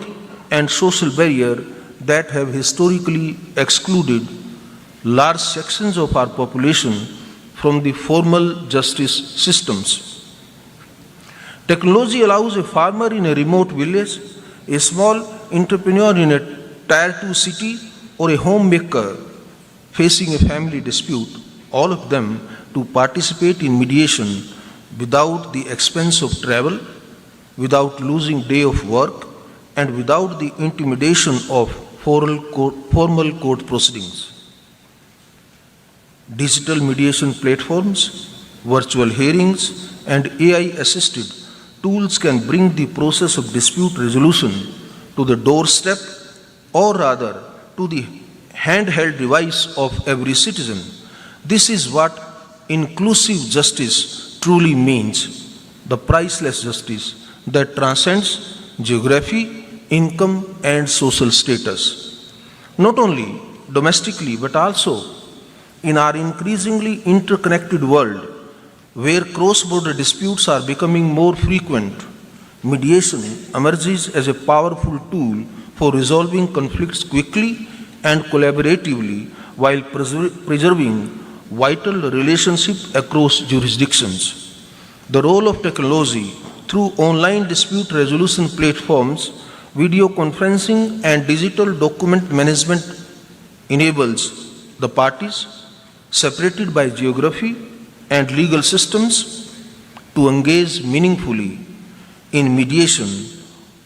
and social barriers that have historically excluded large sections of our population from the formal justice systems. Technology allows a farmer in a remote village, a small entrepreneur in a Tier 2 city, or a homemaker facing a family dispute, all of them to participate in mediation without the expense of travel, without losing day of work, and without the intimidation of formal court proceedings. Digital mediation platforms, virtual hearings, and AI-assisted tools can bring the process of dispute resolution to the doorstep, or rather to the handheld device of every citizen. This is what inclusive justice truly means, the priceless justice that transcends geography, income, and social status. Not only domestically but also in our increasingly interconnected world where cross-border disputes are becoming more frequent, mediation emerges as a powerful tool for resolving conflicts quickly and collaboratively while preserving vital relationships across jurisdictions. The role of technology through online dispute resolution platforms, video conferencing, and digital document management enables the parties, separated by geography and legal systems, to engage meaningfully in mediation,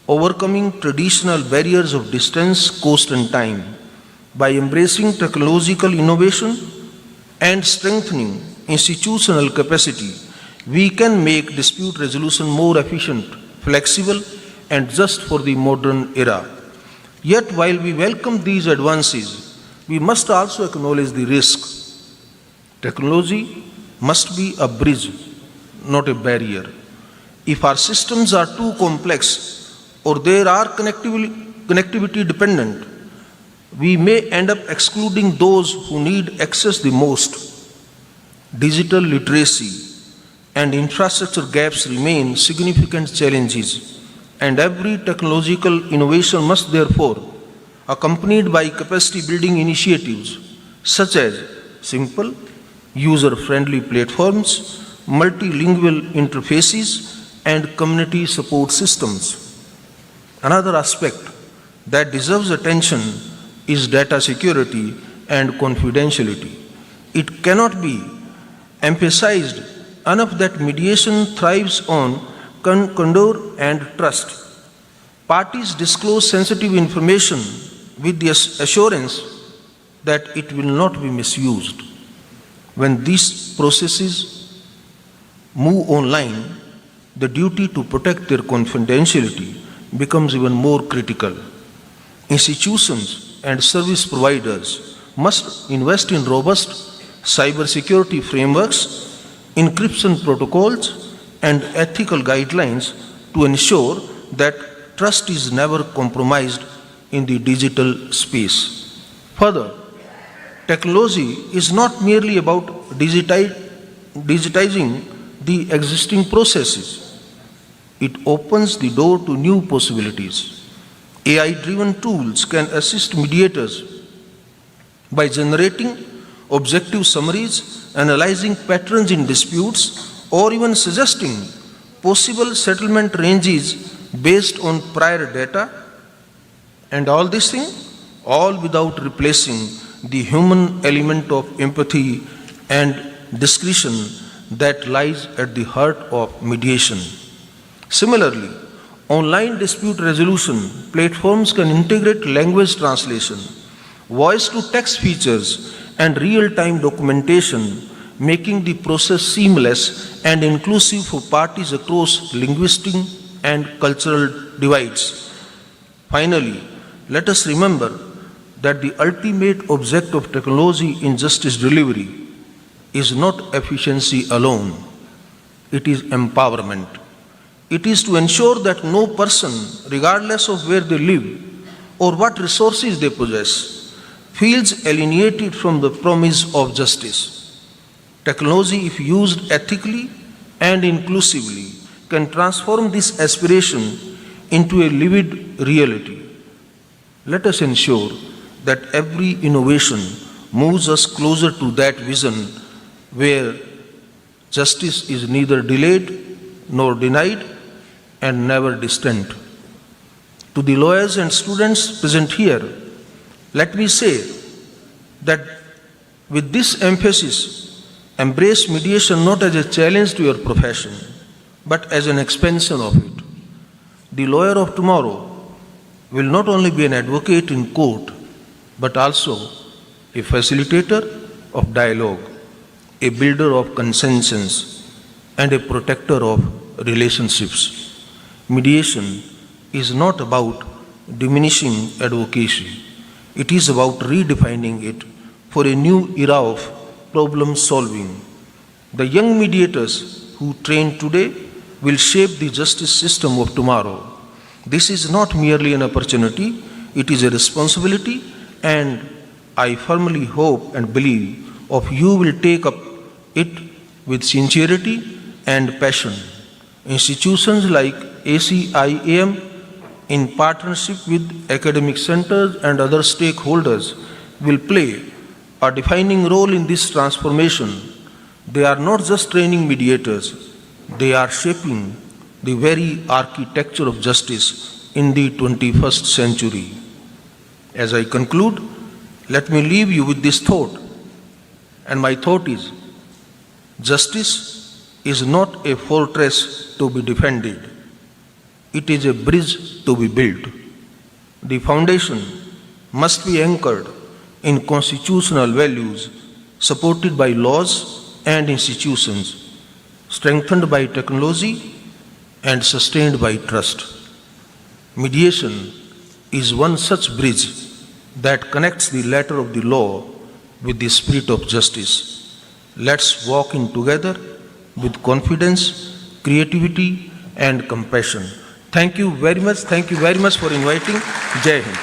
overcoming traditional barriers of distance, cost, and time. By embracing technological innovation and strengthening institutional capacity, we can make dispute resolution more efficient, flexible, and just for the modern era. Yet, while we welcome these advances, we must also acknowledge the risk. Technology must be a bridge, not a barrier. If our systems are too complex or they are connectivity dependent, we may end up excluding those who need access the most. Digital literacy and infrastructure gaps remain significant challenges, and every technological innovation must therefore accompanied by capacity building initiatives such as simple, user-friendly platforms, multilingual interfaces, and community support systems. Another aspect that deserves attention is data security and confidentiality. It cannot be emphasized enough that mediation thrives on candor and trust. Parties disclose sensitive information with the assurance that it will not be misused. When these processes move online, the duty to protect their confidentiality becomes even more critical. Institutions and service providers must invest in robust cybersecurity frameworks, encryption protocols, and ethical guidelines to ensure that trust is never compromised in the digital space. Further, technology is not merely about digitizing the existing processes. It opens the door to new possibilities. AI-driven tools can assist mediators by generating objective summaries, analyzing patterns in disputes, or even suggesting possible settlement ranges based on prior data. And all this thing, all without replacing the human element of empathy and discretion that lies at the heart of mediation. Similarly, online dispute resolution platforms can integrate language translation, voice-to-text features, and real-time documentation, making the process seamless and inclusive for parties across linguistic and cultural divides. Finally, let us remember that the ultimate object of technology in justice delivery is not efficiency alone. It is empowerment. It is to ensure that no person, regardless of where they live or what resources they possess, feels alienated from the promise of justice. Technology, if used ethically and inclusively, can transform this aspiration into a lived reality. Let us ensure that every innovation moves us closer to that vision where justice is neither delayed nor denied and never distant. To the lawyers and students present here, let me say that with this emphasis, embrace mediation not as a challenge to your profession, but as an expansion of it. The lawyer of tomorrow will not only be an advocate in court, but also a facilitator of dialogue, a builder of consensus, and a protector of relationships. Mediation is not about diminishing advocacy. It is about redefining it for a new era of problem solving. The young mediators who train today will shape the justice system of tomorrow. This is not merely an opportunity, it is a responsibility, and I firmly hope and believe of you will take up it with sincerity and passion. Institutions like ACIAM, in partnership with academic centers and other stakeholders, will play a defining role in this transformation. They are not just training mediators, they are shaping the very architecture of justice in the 21st century. As I conclude, let me leave you with this thought. And my thought is, justice is not a fortress to be defended. It is a bridge to be built. The foundation must be anchored in constitutional values, supported by laws and institutions, strengthened by technology, and sustained by trust. Mediation is one such bridge that connects the letter of the law with the spirit of justice. Let's walk in together with confidence, creativity, and compassion. Thank you very much. Thank you very much for inviting. Jai Hind.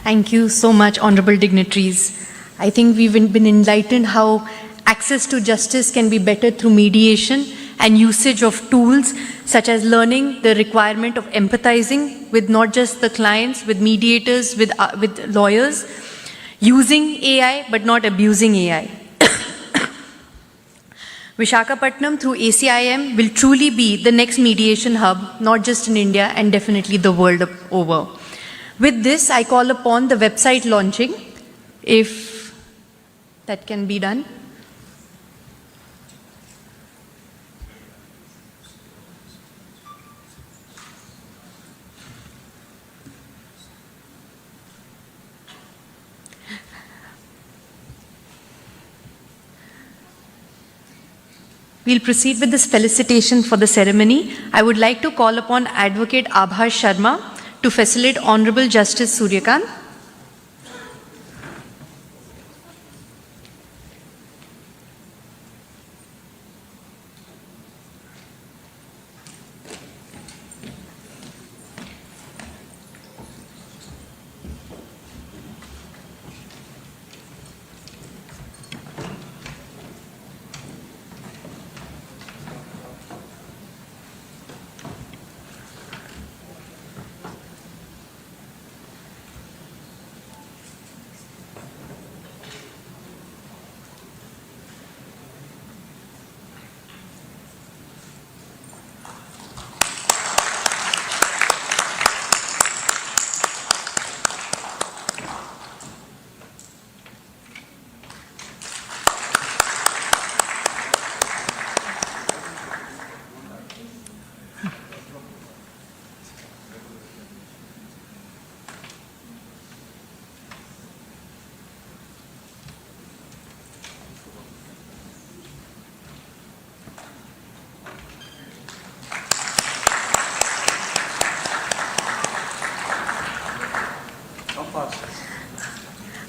Thank you so much, honorable dignitaries. I think we've been enlightened how access to justice can be better through mediation and usage of tools such as learning the requirement of empathizing with not just the clients, with mediators, with lawyers, using AI but not abusing AI. Visakhapatnam through ACIM will truly be the next mediation hub, not just in India and definitely the world over. With this, I call upon the website launching, if that can be done. We'll proceed with this felicitation for the ceremony. I would like to call upon Advocate Abha Sharma to facilitate Honorable Justice Suryakant.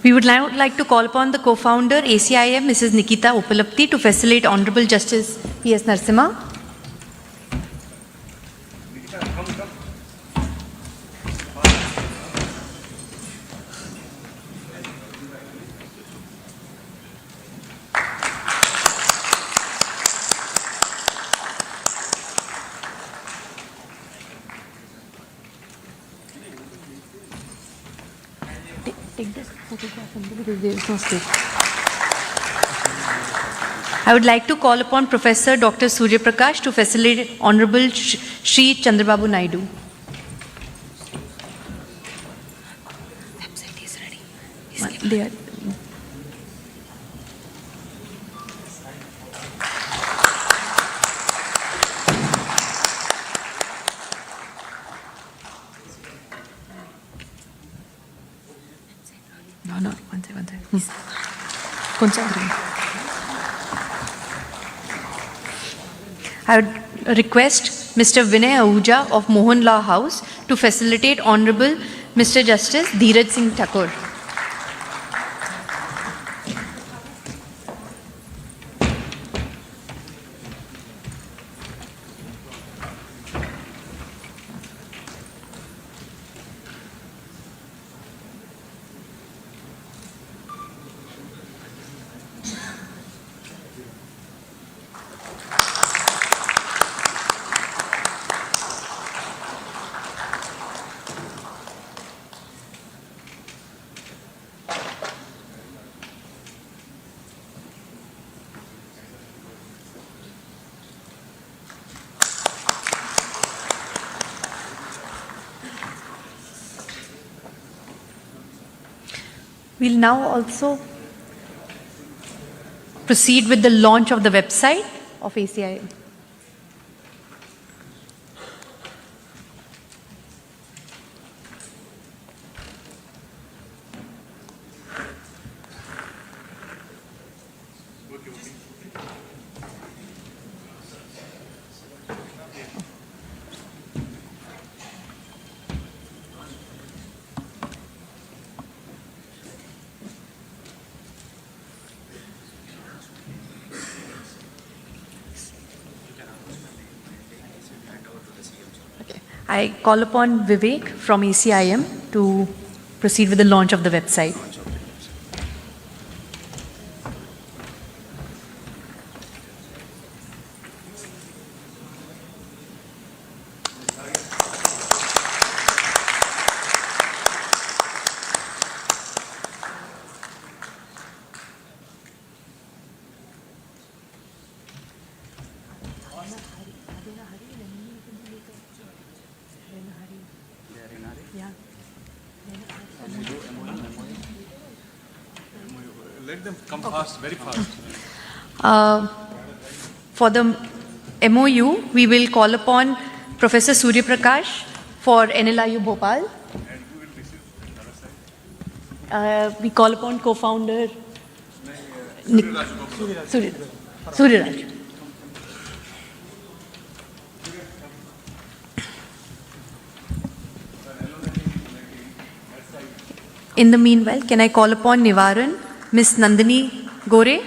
We would now like to call upon the co-founder, ACIM, Mrs. Nikita Upalapti, to facilitate Honorable Justice P.S. Narasimha. Take this photograph because there is no space. I would like to call upon Professor Dr. Surya Prakash to facilitate Honorable Shri Chandrababu Naidu. Website is ready. They are. No, one second. Please. Concentrate. I would request Mr. Vinay Ahuja of Mohan Law House to facilitate Honorable Mr. Justice Dheeraj Singh Thakur. We'll now also proceed with the launch of the website of ACIM. I call upon Vivek from ACIM to proceed with the launch of the website. Let them come fast, very fast. For the MOU, we will call upon Professor Surya Prakash for NLIU Bhopal. We call upon co-founder Surya Raj. In the meanwhile, can I call upon Nivaran, Ms. Nandini Gore?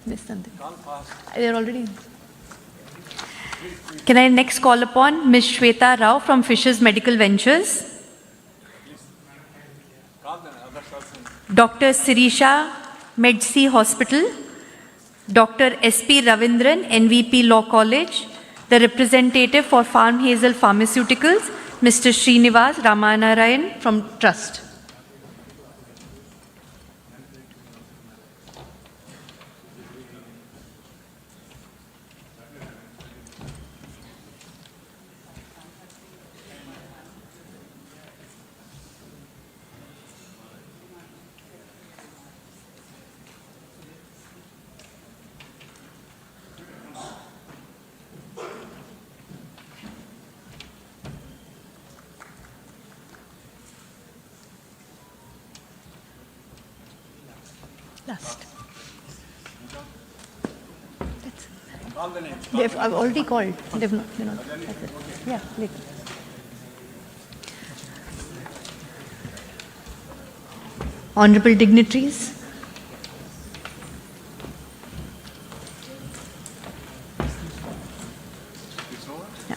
Ms. Nandini. They are already. Can I next call upon Ms. Shweta Rao from Fisher's Medical Ventures? Dr. Sirisha, Medc Hospital. Dr. S.P. Ravindran, NVP Law College. The representative for Farm Hazel Pharmaceuticals, Mr. Srinivas Ramanarayan from Trust. Last. I've already called. They've not. That's it. Yeah, later. Honorable dignitaries. Yeah.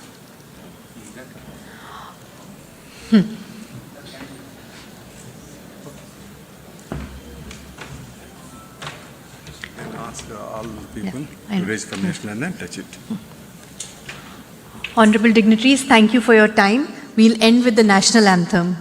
Ask all people to raise combination and touch it. Honorable dignitaries, thank you for your time. We'll end with the national anthem.